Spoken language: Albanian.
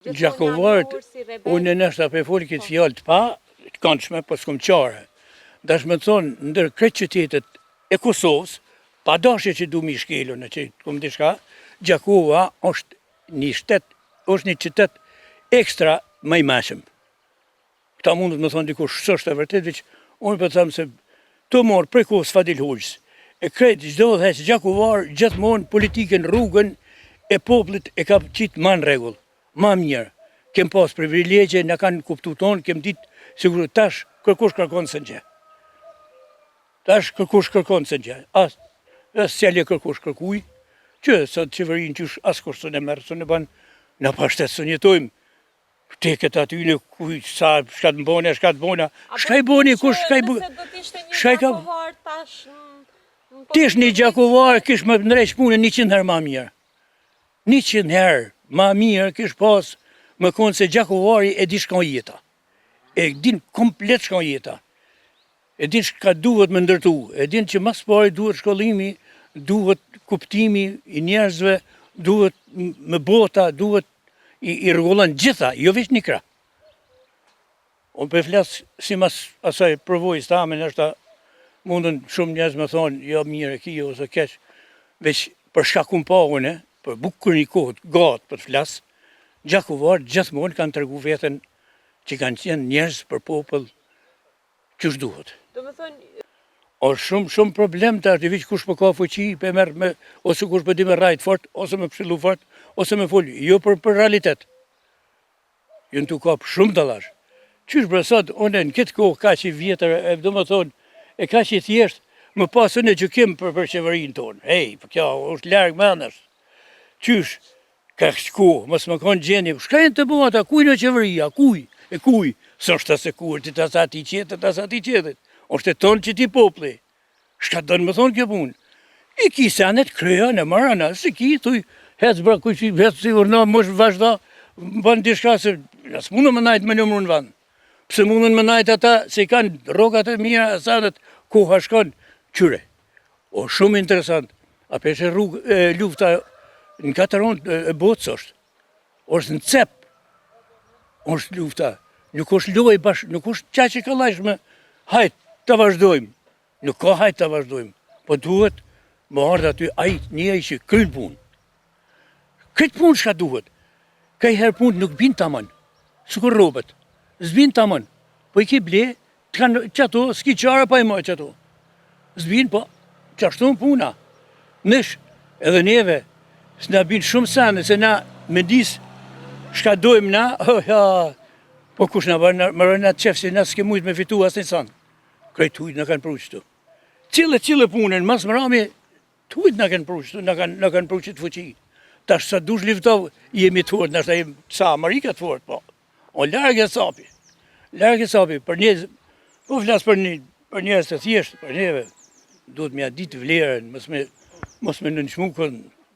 Gjakovarët, unë në nështë ape folë këtë fjallë të pa, të këndshme, po s'kom qare. Dash me thonë, ndër kretë qytetet e Kosovës, pa dashje që du mi shkelu në që të kom dishka, Gjakova është një qytet ekstra më i mashëm. Këta mundet me thonë dikush, s'është e vërtet, veç unë për thamë se të morë prej kohës Fadil Hoxhës, e kretë gjdo dhe hesë Gjakovarë, gjithmonë politikën rrugën e poplit e ka qitë ma në regullë. Ma mirë, kem pas privilegje, në kanë kuptu tonë, kem ditë, sigur, tash kërkush kërkon së në gjë. Tash kërkush kërkon së në gjë. Asë cjallje kërkush kërkuj, që sot qeverin qysh asë kur së në merë, së në banë, në pashtet së njëtojmë, teket aty në kuj, sa, shka të mbone, shka të bona, shka i boni, kush, shka i boni, shka i ka... Tish një Gjakovar, kish më ndreq punën 100 herë ma mirë. 100 herë. Ma mirë kish pas më konë se Gjakovari e di shka jeta. E din komplet shka jeta. E din shka duhet më ndërtu. E din që mas pari duhet shkollimi, duhet kuptimi i njerëzve, duhet më bota, duhet i rregullon gjitha, jo veç një krah. Unë për flasë si mas asaj përvojës ta me nështë mundën shumë njerëz me thonë, jo mirë e ki, ose keq, veç për shka kum pa une, për bukur një kohët gatë për të flasë, Gjakovarët gjithmonë kanë tërgu vetën që kanë qenë njerëz për popull qësh duhet. O shumë problem të ashtë, kush për ka fuqi, për merë me, ose kush për di me rajtë fort, ose me pëshilu fort, ose me folë, jo për realitet. Jënë të kapë shumë dalash. Qysh bërësat, one në këtë kohë ka që i vjetër, do më thonë, e ka që i thjeshtë, më pasën e gjëkim për qeverin tonë. Hej, për kjo, është largë menës. Qysh, ka shku, mos më konë gjeni, shka jenë të bëma ta, kuj në qeveria, kuj, së është të se kur, të asa ti qetet, është e tonë që ti popli, shka të dënë më thonë kjo punë. I ki senet, krya në marana, si ki, thuj, hecë bra, kuj që hecë si urna, mosh vazhda, banë dishka se, nësë mundën më najtë më nëmru në vanë, pëse mundën më najtë ata, se i kanë rogat e mira, asadet, koha shkon, qyre. O, shumë interesant, apeshe lufta, në katëron e botës është në cep, është lufta, nuk është loj bashkë, nuk është qa që ka lajshme, hajtë të vazhdojmë, nuk ka hajtë të vazhdojmë, po duhet më ardhë aty një që krynë punë. Këtë punë shka duhet, ka i herë punë nuk binë të amanë, së kur robët, zbinë të amanë, po i ki ble, të kanë qëto, s'ki qara pa i moj qëto, zbinë po, qashtu në puna, nësh edhe neve, së nga binë shumë sanë, se na me disë shka dojmë na, po kush nga më rëna të qefë, se na s'ke mujtë me fitu asë një sanë. Krejt hujtë në kanë pru qëtu. Cile punën, mas më rami, të hujtë në kanë pru qëtu, në kanë pru qëtë fuqi. Tash sa dush liftovë, jemi të fort, nështë jemi sa Amerika të fort, po. O largë e sapi, për njëzë, po flasë për njëzë të thjeshtë, për njëve, duhet me a ditë vlerën, mos me në nëshmukën,